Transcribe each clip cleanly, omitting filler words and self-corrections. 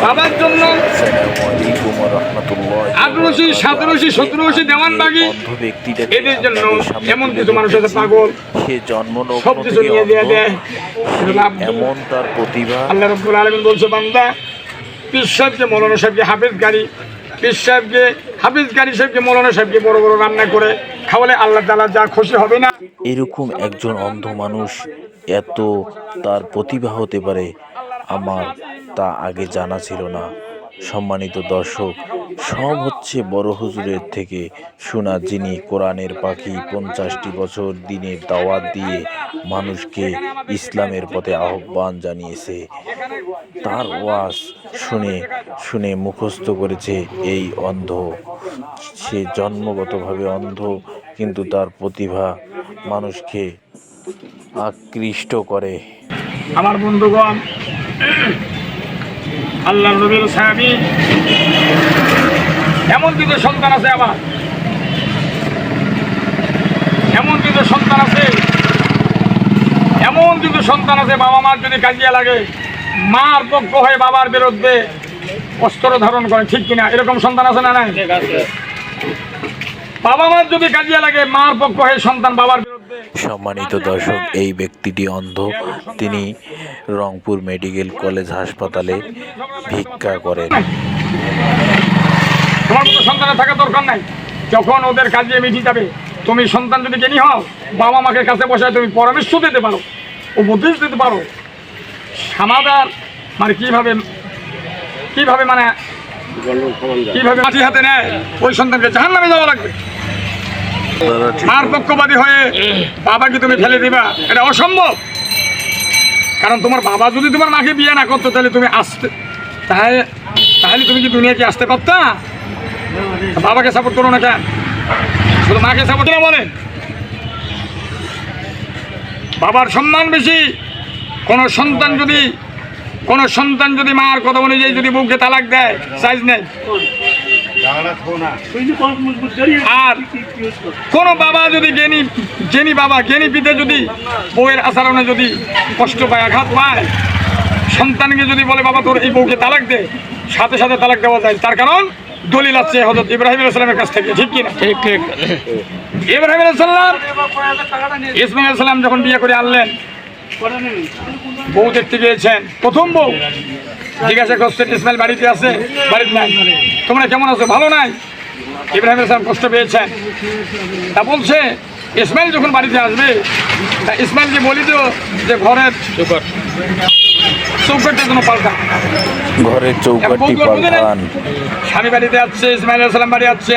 বাবার জন্য 18, 17, 17 দেওয়ানবাগি এদের জন্য এমন কিছু মানুষ আছে পাগল, সে জন্ম সব কিছু নিয়ে দিয়ে দেয়। এমন তার প্রতিভা। আল্লাহ রাব্বুল আলামিন বলছে, বান্দা পীর সাহেবকে, মৌলানা সাহেবকে, হাফেজ গাড়ি পীর সাহেবকে, হাফিজ গাড়ি সাহেবকে, মৌলানা সাহেবকে বড় বড় রান্না করে খাওয়ালে আল্লাহ তাআলা যা খুশি হবে না? এরকম একজন অন্ধ মানুষ এত তার প্রতিভা হতে পারে আমার তা আগে জানা ছিল না। সম্মানিত দর্শক, সব হচ্ছে বড় হুজুরের থেকে শোনা, যিনি কোরআনের পাখি 50টি বছর দিনের দাওয়াত দিয়ে মানুষকে ইসলামের পথে আহ্বান জানিয়েছে। তার ওয়াজ শুনে শুনে মুখস্থ করেছে এই অন্ধ। সে জন্মগতভাবে অন্ধ, কিন্তু তার প্রতিভা মানুষকে আকৃষ্ট করে। আমার বন্ধুগণ, আল্লাহ নবীর সাহাবী এমন কিছু সন্তান আছে, আবার এমন কিছু সন্তান আছে, এমন কিছু সন্তান আছে, বাবা মার যদি কাজিয়া লাগে মার পক্ষ হয়ে বাবার বিরুদ্ধে অস্ত্র ধারণ করে, ঠিক কিনা? এরকম সন্তান আছে না? নাই? বাবা মার যদি কাজিয়া লাগে মার পক্ষ হয়ে সন্তান বাবার বিরুদ্ধে। সম্মানিত দর্শক, এই ব্যক্তিটি অন্ধ। তিনি রংপুর মেডিকেল কলেজ হাসপাতালে ভিক্ষা করেন। তোমার কোনো সন্তানের থাকা দরকার নাই। যখন ওদের কাজিয়ে মিটি যাবে, তুমি সন্তান যদি জ্ঞানী হও, বাবা মাকে কাছে বসায় তুমি পরামর্শ দিতে পারো, উপদেশ দিতে পারো, সমাধান মানে কিভাবে মানে কিভাবে মাটি হাতে নেয়, ওই সন্তানকে জাহান্নামে যাওয়া লাগবে। মার পক্ষপাতী হয়ে বাবাকে তুমি ফেলে দিবা, এটা অসম্ভব। কারণ তোমার বাবা যদি তোমার মাকে বিয়ে না করতো, তাহলে তুমি আসতে তাহলে তুমি কি দুনিয়া কি আসতে পারতা? বাবাকে সাপোর্ট করো না কেন? শুধু মাকে সাপোর্ট না বলেন? বাবার সম্মান বেশি। কোনো সন্তান যদি মার কথা অনুযায়ী যদি বউকে তালাক দেয়, সাইজ নেই। আর কোনো বাবা যদি জ্ঞানী পিতা যদি বউয়ের আচরণে যদি কষ্ট পায়, আঘাত পায়, সন্তানকে যদি বলে বাবা তোর এই বউকে তালাক দে, সাথে সাথে তালাক দেওয়া যায়। তার কারণ দলিল আছে হযরত ইব্রাহিম আলাইহিস সালামের কাছ থেকে, ঠিক কিনা? ঠিক। ইব্রাহিম আলাইহিস সালাম ইসমাঈল আলাইহিস সালাম যখন বিয়ে করে আনলেন, বউ দেখতে গিয়েছেন, প্রথম বউ জিজ্ঞাসা করছেন ইসমাইল বাড়িতে আছে? বাড়িতে নাই। তোমরা কেমন আছো? ভালো নাই। ইব্রাহিম আলাইহিস সালাম কষ্ট পেয়েছেন। তা বলছে ইসমাইল যখন বাড়িতে আসবে, তা ইসমাইলকে বলি তো যে ঘরের চৌকাঠটা যেন পাল্টা। ঘরের চৌকাঠটি পাল্টান। স্বামী বাড়িতে আসছে, ইসমাইল আলাইহিস সালাম বাড়ি আসছে,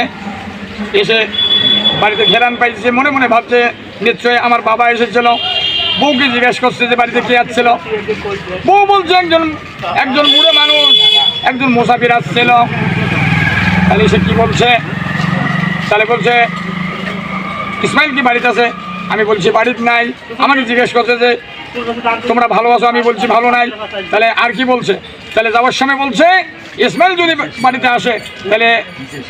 এসে বাড়িতে ঘেরান পাইছে, মনে মনে ভাবছে নিশ্চয়ই আমার বাবা এসেছিল। বউকে জিজ্ঞেস করছে যে বাড়িতে কে আসছিল। বউ বলছে একজন বুড়ো মানুষ, একজন মুসাফির আসছিল। তাহলে সে কি বলছে? তাহলে বলছে ইসমাইল কি বাড়িতে আছে? আমি বলছি বাড়িতে নাই। আমাকে জিজ্ঞেস করছে যে তোমরা ভালো আছো? আমি বলছি ভালো নাই। তাহলে আর কি বলছে? তাহলে যাওয়ার সময় বলছে ইসমাইল যদি বাড়িতে আসে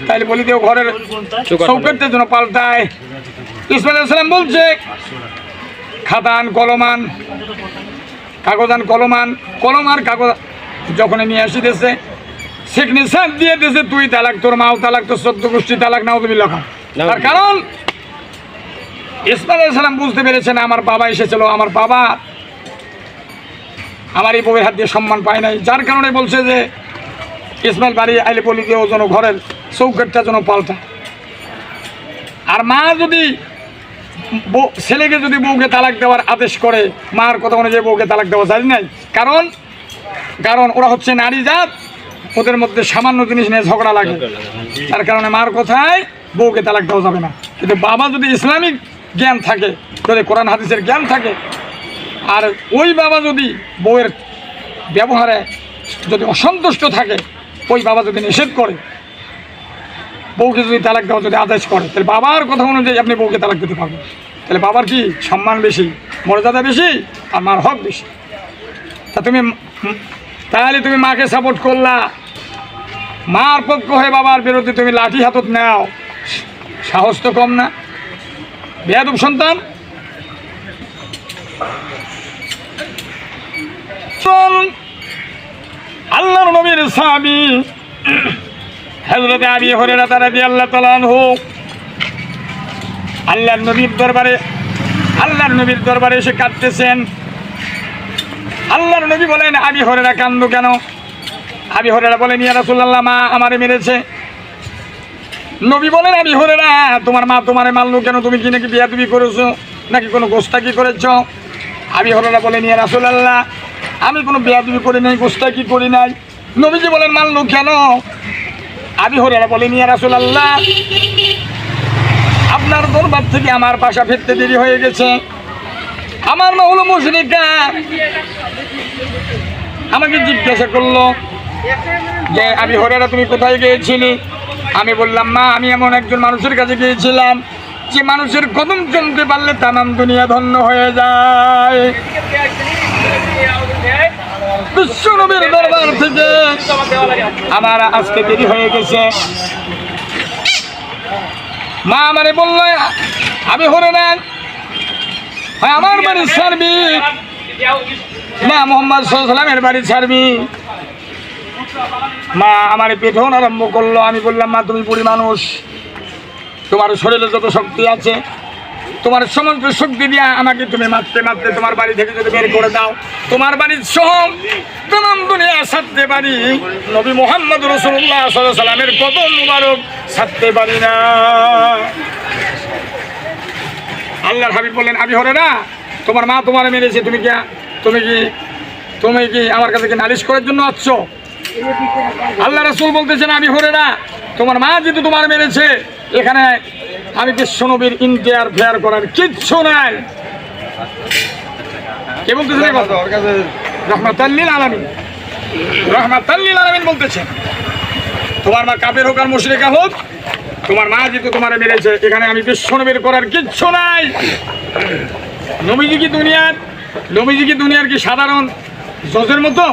তাহলে বলি দিও ঘরের চৌকাঠটা যেন পাল্টায়। ইসমাইল আলাইহিস সালাম বলছে খাতান কলমান, কাগজান কলম আর কাগজ যখন নিয়ে আসি দিয়েছে, সিগনেচার দিয়ে দিয়েছে তুই তালাক, তোর মাও তালাক, তোর 14 গোষ্ঠী তালাক, নাও তুমি লেখা। তার কারণ ইসমাঈল আলাইহিস সালাম বুঝতে পেরেছেন আমার বাবা এসেছিল, আমার বাবা আমার এই বউয়ের হাত দিয়ে সম্মান পায় নাই। যার কারণে বলছে যে ইসমাইল বাড়ি আইলে বলি দিও যেন ঘরের চৌকাঠটা যেন পাল্টা। আর মা যদি ছেলেকে যদি বউকে তালাক দেওয়ার আদেশ করে, মার কথা অনুযায়ী বউকে তালাক দেওয়া যায় নাই। কারণ ওরা হচ্ছে নারী জাত, ওদের মধ্যে সামান্য জিনিস নিয়ে ঝগড়া লাগে। তার কারণে মার কথায় বউকে তালাক দেওয়া যাবে না। কিন্তু বাবা যদি ইসলামিক জ্ঞান থাকে, যদি কোরআন হাদিসের জ্ঞান থাকে, আর ওই বাবা যদি বউয়ের ব্যবহারে যদি অসন্তুষ্ট থাকে, ওই বাবা যদি নিষেধ করে, বউকে যদি তালাক দেওয়া যদি আদেশ করে, তাহলে বাবার কথা অনুযায়ী আপনি বউকে তালাক দিতে পারবেন। তাহলে বাবার কি সম্মান বেশি, মর্যাদা বেশি, আর মার হক বেশি। তাহলে তুমি মাকে সাপোর্ট করলা, মার পক্ষ হয়ে বাবার বিরুদ্ধে তুমি লাঠি হাতত নাও, সাহস তো কম না? বেয়াদব সন্তান। আল্লাহর নবীর সাহাবী হযরত আবী হুরায়রা রাদিয়াল্লাহু তাআলা আনহু আল্লাহর নবীর দরবারে এসে কাঁদতেছেন। আল্লাহর নবী বলেন, আবী হুরায়রা কান্দো কেন? আবী হুরায়রা বলেন, ইয়া রাসূলুল্লাহ, মা আমারে মেরেছে। নবী বলেন, আবী হুরায়রা, তোমার মা তোমারে মারলো কেন? তুমি কি নাকি বিয়াদবি করেছো, নাকি কোনো গোস্তাকি করেছো? আবী হুরায়রা বলেন, ইয়া রাসূলুল্লাহ, আমি কোনো বিয়াদবি করি নাই, গোস্তাকি করি নাই। নবীজি বলেন, মারলো কেন? আবী হুরায়রা বলেন, ইয়া রাসূলুল্লাহ, আপনার দরবার থেকে আমার বাসা ফিরতে দেরি হয়ে গেছে। আমার মা হলো মুশরিকা, আমাকে জিজ্ঞাসা করলো যে আবী হুরায়রা তুমি কোথায় গিয়েছিলি? আমি বললাম, মা আমি এমন একজন মানুষের কাছে গিয়েছিলাম যে মানুষের কদম চলতে পারলে তামাম দুনিয়া ধন্য হয়ে যায়। বিশ্ব নবীর দরবার থেকে আমার আজকে দেরি হয়ে গেছে। মা আমারে বললো, আবী হুরায়রা আমার বাড়ি ছাড়বি না মুহাম্মদ সাল্লাল্লাহু আলাইহি ওয়াসাল্লামের বাড়ি ছাড়বি? মা আমার পেটন আরম্ভ করলো। আমি বললাম, মা তুমি বুড়ি মানুষ, তোমার শরীরে যত শক্তি আছে, তোমার সমস্ত শক্তি দিয়ে আমাকে তুমি মারতে মারতে তোমার বাড়ি থেকে যদি বের করে দাও, তোমার বাড়ির সহ তমাম দুনিয়া ছাড়তে পারি, নবী মুহাম্মদ রাসূলুল্লাহ সাল্লাল্লাহু আলাইহি ওয়াসাল্লামের কদম মুবারক ছাড়তে পারি না। আল্লাহর হাবিব বললেন, আবী হুরায়রা, তোমার মা তোমার মেরেছে, তুমি কি আমার কাছে কি নালিশ করার জন্য আসছো? আল্লাহ রাসূল বলতেছেন, আবী হুরায়রা, তোমার মা যেহেতু তোমার মেরেছে, এখানে আমি বিশ্বনবীর ইন্টারফেয়ার করার কিচ্ছু নাই। কে বলতেছেন? রাহমাতাল লিল আলামিন বলতেছেন, তোমার মা কাফের হোক আর মুশরিকা হোক, তোমার মা যেহেতু তোমার মেরেছে, এখানে আমি বিশ্বনবীর করার কিচ্ছু নাই। নবীজি কি দুনিয়ার কি সাধারণ জজের মতো?